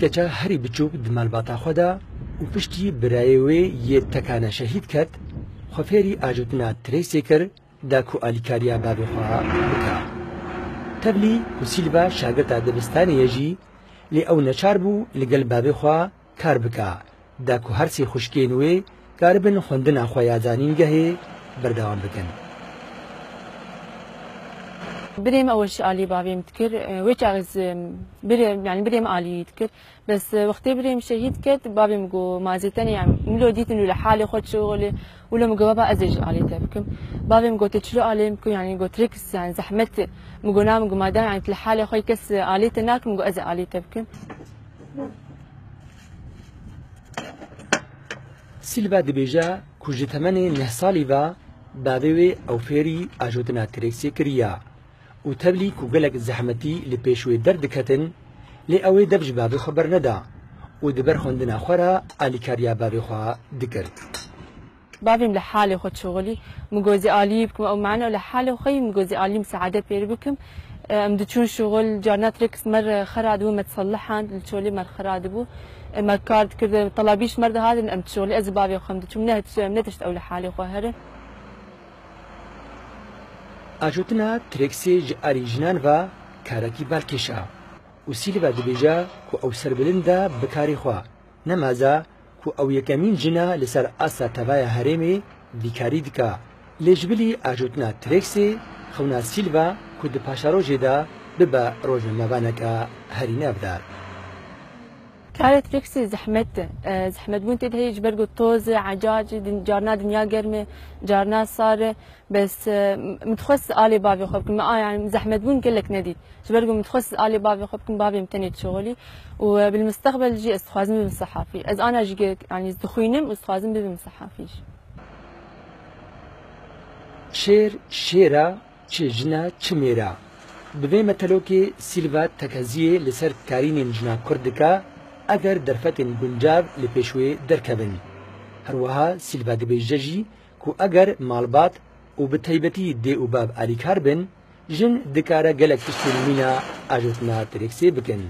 کەچە هەری بچووک دمالباتا خۆدا و پشتی برایەوێ یە تەکانە شەهید کرد خۆفێری ئاژوتنا ترێسێ کرد داکو ئالیکاریا بابێخوا بکە تەبلی و سیلڤا شاگرتا دەبستانەیەژی لێ ئەو نەچار بوو لەگەڵ بابێخوا کار بکە داکو هەرسێ خوشکێن وێ کاربن خوێندنا خۆیازانین گەهێ بەردەوام بکەن بريم أول شيء آلي بابي متكر ويجعز بريم يعني بريم آلي يتكر بس وقتي بريم شهيد كت بابي مجو مازيتني يعني ملو ديت إنه لحالي خد شغلي ولا مجو بابا أزج آلي تبكم بابي مجو تشلو آلي مكو يعني مجو تريكس يعني زحمت مجو نام مجو ما دام يعني لحالي خي كس آلي تناك مجو أز آلي تبكم سیلڤا دەبێژە کوژە تەمەنێ 9 ساڵی بە بابێوێ ئەو فێری ئاژۆتنا ترێکسێ کردە و تەبلی و گەلێک زەحمەتی لە پێشوێ دەردەکەتن لێ ئەوەی دەبژ بابێخوا بەرنەدا و دەبەر خوێندنا خۆرە ئالیکاریا بابێخوا دکرد بابي لحالي خد شغلي مجوزي آلي بكم أو معنا لحالي وخي مجوزي آلي مساعدة بير بكم مدتشون شغل جارنات ريكس مرة خراد وما تصلحان الشغلي مر خراد بو ما كارد كذا طلابيش مرة هذا أم شغلي أز بابي وخمدتشو منها تشت أو لحالي وخاهرة ئاژۆتنا ترێکسێ ji ئاریژنان بە کارەکی بالکێشە و سیلڤا دەبێژە کو ئەو سەربلندا بکاری خوا نەمازە کو ئەو یەکەمین ژنە لەسەر ئاسا تەڤایە هەرێمێ ڤیکاری دکە لێژبلی ئاژۆتنا ترێکسێ خەونا سیلڤا کو di پاشەڕۆژێدا ببە ڕۆژنامەوانەکە هەری نەبدار كانت ريكسي زحمت بون تدهي جبرقو طوز عجاج جارنا دنيا قرمه جارنا صار بس متخص آلي بابي خبكم ما يعني زحمت بون كلك نديد جبرقو متخص آلي بابي خبكم بابي متنيت شغلي وبالمستقبل جي استخازم بالصحافي از انا جي يعني دخوينم استخازم بالصحافي شێر شێرە چ ژنە چ مێرە ببێ مەتەلۆکێ سیلڤا تەکەزیێ لەسەر کارینên ژنا کوردەکە ئەگەر دەرفەتên گونجاو لە پێشوێ دەرکەبن هەروەها سیلڤا دەبێژەژی کو ئەگەر ماڵبات و بە تایبەتی دێ و باب ئالیکار بن ژن دکارە گەلێک پشتێ مینە ئاژۆتنا ترێکسێ بکەن